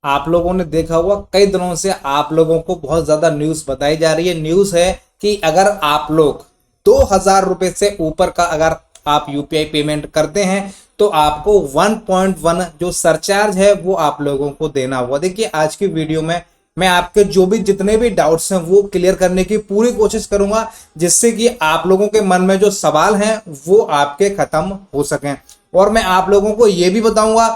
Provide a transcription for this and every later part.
आप लोगों ने देखा होगा कई दिनों से आप लोगों को बहुत ज्यादा न्यूज बताई जा रही है। न्यूज है कि अगर आप लोग 2,000 रुपए से ऊपर का अगर आप यूपीआई पेमेंट करते हैं तो आपको 1.1 जो सरचार्ज है वो आप लोगों को देना होगा। देखिए आज की वीडियो में मैं आपके जो भी जितने भी डाउट्स हैं वो क्लियर करने की पूरी कोशिश करूंगा, जिससे कि आप लोगों के मन में जो सवाल हैं वो आपके खत्म हो सकें। और मैं आप लोगों को ये भी बताऊंगा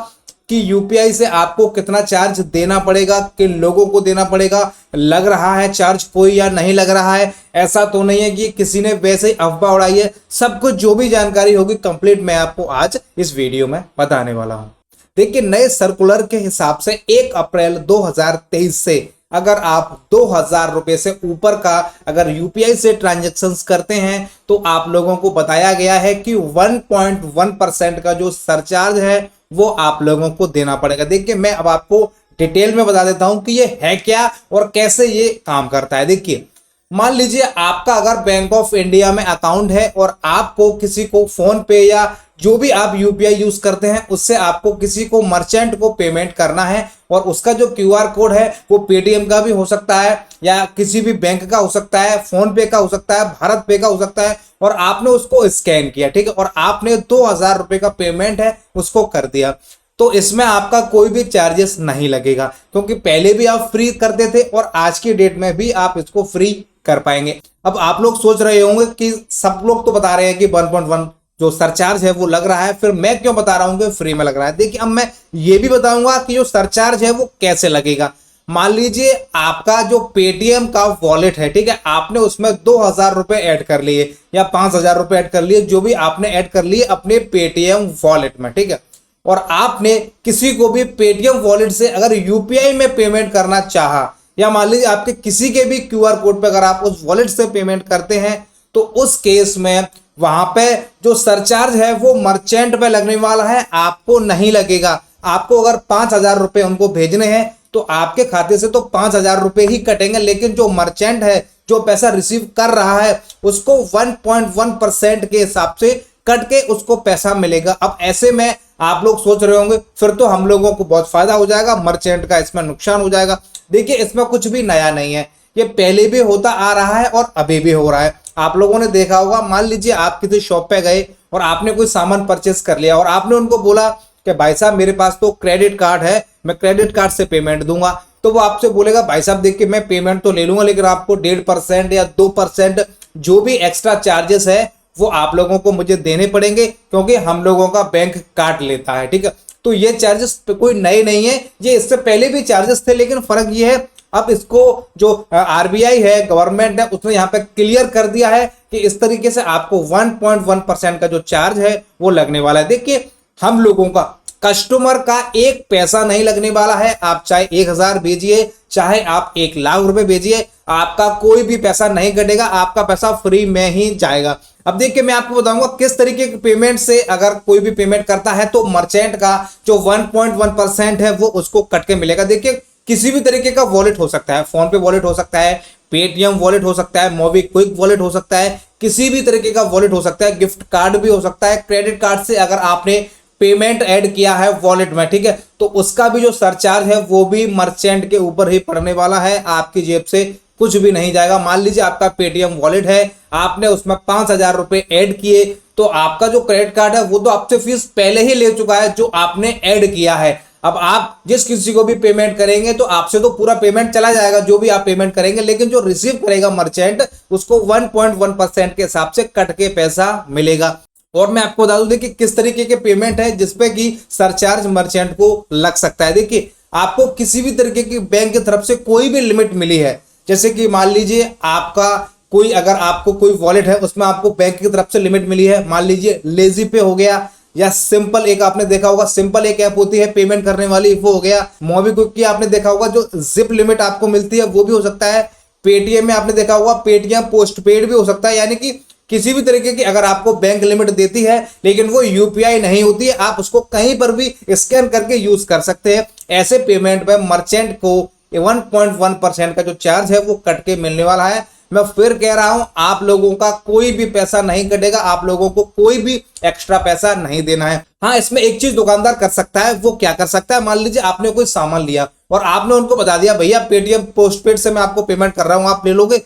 कि यूपीआई से आपको कितना चार्ज देना पड़ेगा, किन लोगों को देना पड़ेगा, लग रहा है चार्ज कोई या नहीं लग रहा है। ऐसा तो नहीं है कि किसी ने वैसे ही अफवाह उड़ाई है। सब कुछ जो भी जानकारी होगी कंप्लीट मैं आपको आज इस वीडियो में बताने वाला हूं। देखिए नए सर्कुलर के हिसाब से 1 अप्रैल 2023 से अगर आप 2,000 रुपए से ऊपर का अगर यूपीआई से ट्रांजैक्शंस करते हैं तो आप लोगों को बताया गया है कि 1.1% का जो सरचार्ज है वो आप लोगों को देना पड़ेगा। देखिए मैं अब आपको डिटेल में बता देता हूं कि ये है क्या और कैसे ये काम करता है। देखिए मान लीजिए आपका अगर बैंक ऑफ इंडिया में अकाउंट है और आपको किसी को फोन पे या जो भी आप यूपीआई यूज करते हैं उससे आपको किसी को मर्चेंट को पेमेंट करना है और उसका जो क्यूआर कोड है वो पेटीएम का भी हो सकता है या किसी भी बैंक का हो सकता है, फोन पे का हो सकता है, भारत पे का हो सकता है, और आपने उसको स्कैन किया, ठीक है, और आपने 2,000 रुपए का पेमेंट है उसको कर दिया, तो इसमें आपका कोई भी चार्जेस नहीं लगेगा, क्योंकि पहले भी आप फ्री करते थे और आज की डेट में भी आप इसको फ्री कर पाएंगे। अब आप लोग सोच रहे होंगे कि सब लोग तो बता रहे हैं कि 1.1 जो सरचार्ज है वो लग रहा है, फिर मैं क्यों बता रहा हूं कि फ्री में लग रहा है। देखिए अब मैं ये भी बताऊंगा कि जो सरचार्ज है वो कैसे लगेगा। मान लीजिए आपका जो पेटीएम का वॉलेट है, ठीक है, आपने उसमें 2,000 रुपए ऐड कर लिए या 5,000 रुपए ऐड कर लिए, जो भी आपने ऐड कर लिए अपने पेटीएम वॉलेट में, ठीक है, और आपने किसी को भी पेटीएम वॉलेट से अगर यूपीआई में पेमेंट करना चाहा या मान लीजिए आपके किसी के भी क्यूआर कोड पे अगर आप उस वॉलेट से पेमेंट करते हैं तो उस केस में वहां पे जो सरचार्ज है वो मर्चेंट पे लगने वाला है, आपको नहीं लगेगा। आपको अगर 5,000 रुपए उनको भेजने हैं तो आपके खाते से तो 5,000 रुपए ही कटेंगे, लेकिन जो मर्चेंट है जो पैसा रिसीव कर रहा है उसको 1.1% के हिसाब से कट के उसको पैसा मिलेगा। अब ऐसे में आप लोग सोच रहे होंगे फिर तो हम लोगों को बहुत फायदा हो जाएगा, मर्चेंट का इसमें नुकसान हो जाएगा। देखिए इसमें कुछ भी नया नहीं है, ये पहले भी होता आ रहा है और अभी भी हो रहा है। आप लोगों ने देखा होगा, मान लीजिए आप किसी शॉप पे गए और आपने कोई सामान परचेस कर लिया और आपने उनको बोला कि भाई साहब मेरे पास तो क्रेडिट कार्ड है, मैं क्रेडिट कार्ड से पेमेंट दूंगा, तो वो आपसे बोलेगा भाई साहब देखिए मैं पेमेंट तो ले लूंगा लेकिन आपको 1.5% या 2% जो भी एक्स्ट्रा चार्जेस है वो आप लोगों को मुझे देने पड़ेंगे, क्योंकि हम लोगों का बैंक काट लेता है, ठीक है। तो ये चार्जेस कोई नए नहीं है, ये इससे पहले भी चार्जेस थे, लेकिन फर्क ये है अब इसको जो आरबीआई है, गवर्नमेंट है, उसने यहाँ पे क्लियर कर दिया है कि इस तरीके से आपको 1.1% का जो चार्ज है वो लगने वाला है। देखिए हम लोगों का कस्टमर का एक पैसा नहीं लगने वाला है। आप चाहे 1,000 भेजिए चाहे आप 1,00,000 रुपए भेजिए, आपका कोई भी पैसा नहीं कटेगा, आपका पैसा फ्री में ही जाएगा। अब देखिए मैं आपको बताऊंगा किस तरीके के पेमेंट से अगर कोई भी पेमेंट करता है तो मर्चेंट का जो 1.1% है वो उसको कट के मिलेगा। देखिए किसी भी तरीके का वॉलेट हो सकता है, फोन पे वॉलेट हो सकता है, पेटीएम वॉलेट हो सकता है, मोबीक्विक वॉलेट हो सकता है, किसी भी तरीके का वॉलेट हो सकता है, गिफ्ट कार्ड भी हो सकता है, क्रेडिट कार्ड से अगर आपने पेमेंट ऐड किया है वॉलेट में, ठीक है, तो उसका भी जो सरचार्ज है वो भी मर्चेंट के ऊपर ही पड़ने वाला है, आपकी जेब से कुछ भी नहीं जाएगा। मान लीजिए आपका पेटीएम वॉलेट है, आपने उसमें 5,000 रुपए ऐड किए, तो आपका जो क्रेडिट कार्ड है वो तो आपसे फीस पहले ही ले चुका है जो आपने ऐड किया है। अब आप जिस किसी को भी पेमेंट करेंगे तो आपसे तो पूरा पेमेंट चला जाएगा जो भी आप पेमेंट करेंगे, लेकिन जो रिसीव करेगा मर्चेंट उसको 1.1% के हिसाब से कट के पैसा मिलेगा। और मैं आपको बता दूं देखिए किस तरीके के पेमेंट है जिसपे कि सरचार्ज मर्चेंट को लग सकता है। देखिए आपको किसी भी तरीके की बैंक की तरफ से कोई भी लिमिट मिली है, जैसे कि मान लीजिए आपका कोई अगर आपको कोई वॉलेट है उसमें आपको बैंक की तरफ से लिमिट मिली है, मान लीजिए लेजी पे हो गया या सिंपल, एक आपने देखा होगा सिंपल एक ऐप होती है पेमेंट करने वाली, वो हो गया। मोबीक्विक की आपने देखा होगा जो जिप लिमिट आपको मिलती है वो भी हो सकता है। पेटीएम में आपने देखा होगा पेटीएम पोस्ट पेड भी हो सकता है, यानी कि किसी भी तरीके की अगर आपको बैंक लिमिट देती है लेकिन वो यूपीआई नहीं होती है, आप उसको कहीं पर भी स्कैन करके यूज कर सकते हैं। ऐसे पेमेंट में मर्चेंट को 1.1% का जो चार्ज है वो कट के मिलने वाला है। मैं फिर कह रहा हूं आप लोगों का कोई भी पैसा नहीं कटेगा, आप लोगों को कोई भी एक्स्ट्रा पैसा नहीं देना है। हाँ, इसमें एक चीज दुकानदार कर सकता है, वो क्या कर सकता है, मान लीजिए आपने कोई सामान लिया और आपने उनको बता दिया भैया पेटीएम पोस्टपेड से मैं आपको पेमेंट कर रहा हूं, आप ले लोगे,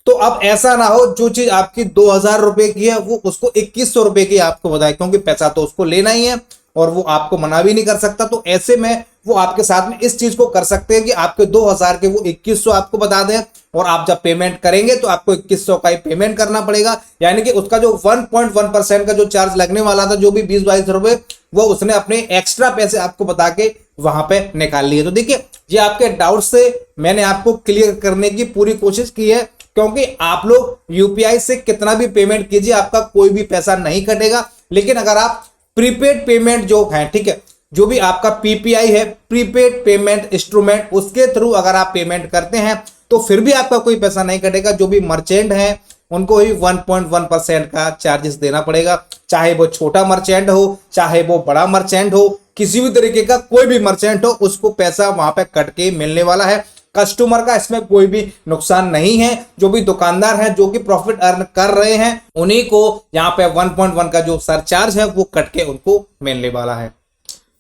तो अब ऐसा ना हो जो चीज आपकी 2000 रुपए की है वो उसको 2100 रुपए की आपको बताए, क्योंकि पैसा तो उसको लेना ही है और वो आपको मना भी नहीं कर सकता। तो ऐसे में वो आपके साथ में इस चीज को कर सकते हैं कि आपके 2000 के वो 2100 आपको बता दें, और आप जब पेमेंट करेंगे तो आपको 2100 का ही पेमेंट करना पड़ेगा। यानी कि उसका जो 1.1% का जो चार्ज लगने वाला था, जो भी 20-22 रुपए, वो उसने अपने एक्स्ट्रा पैसे आपको बता के वहां पे निकाल लिए। तो देखिए, ये आपके डाउट से मैंने आपको क्लियर करने की पूरी कोशिश की है, क्योंकि आप लोग यूपीआई से कितना भी पेमेंट कीजिए आपका कोई भी पैसा नहीं कटेगा। लेकिन अगर आप प्रीपेड पेमेंट जो है, ठीक है, जो भी आपका पीपीआई है, प्रीपेड पेमेंट इंस्ट्रूमेंट, उसके थ्रू अगर आप पेमेंट करते हैं तो फिर भी आपका कोई पैसा नहीं कटेगा। जो भी मर्चेंट हैं उनको ही 1.1% का चार्जेस देना पड़ेगा, चाहे वो छोटा मर्चेंट हो, चाहे वो बड़ा मर्चेंट हो, किसी भी तरीके का कोई भी मर्चेंट हो, उसको पैसा वहां पे कट के मिलने वाला है। कस्टमर का इसमें कोई भी नुकसान नहीं है। जो भी दुकानदार हैं जो कि प्रॉफिट अर्न कर रहे हैं, उन्हीं को यहाँ पे 1.1 का जो सरचार्ज है वो कट के उनको मिलने वाला है।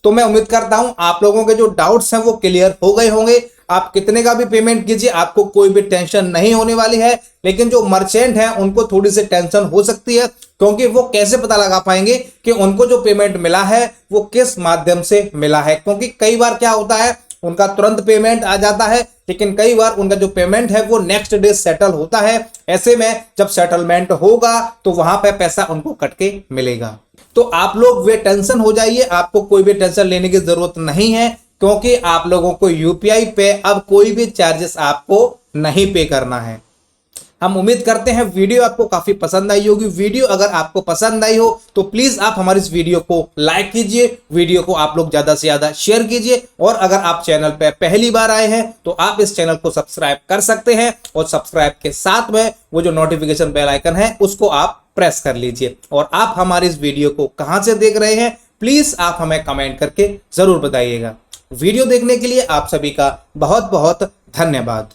तो मैं उम्मीद करता हूं आप लोगों के जो डाउट्स हैं वो क्लियर हो गए होंगे। आप कितने का भी पेमेंट कीजिए आपको कोई भी टेंशन नहीं होने वाली है। लेकिन जो मर्चेंट हैं उनको थोड़ी सी टेंशन हो सकती है, क्योंकि वो कैसे पता लगा पाएंगे कि उनको जो पेमेंट मिला है वो किस माध्यम से मिला है। क्योंकि कई बार क्या होता है, उनका तुरंत पेमेंट आ जाता है, लेकिन कई बार उनका जो पेमेंट है वो नेक्स्ट डे सेटल होता है। ऐसे में जब सेटलमेंट होगा तो वहां पे पैसा उनको कट के मिलेगा। तो आप लोग वे टेंशन हो जाइए, आपको कोई भी टेंशन लेने की जरूरत नहीं है, क्योंकि आप लोगों को यूपीआई पे अब कोई भी चार्जेस आपको नहीं पे करना है। हम उम्मीद करते हैं वीडियो आपको काफी पसंद आई होगी। वीडियो अगर आपको पसंद आई हो तो प्लीज आप हमारी इस वीडियो को लाइक कीजिए, वीडियो को आप लोग ज्यादा से ज्यादा शेयर कीजिए, और अगर आप चैनल पे पहली बार आए हैं तो आप इस चैनल को सब्सक्राइब कर सकते हैं, और सब्सक्राइब के साथ में वो जो नोटिफिकेशन बेल आइकन है उसको आप प्रेस कर लीजिए। और आप हमारी इस वीडियो को कहां से देख रहे हैं प्लीज आप हमें कमेंट करके जरूर बताइएगा। वीडियो देखने के लिए आप सभी का बहुत बहुत धन्यवाद।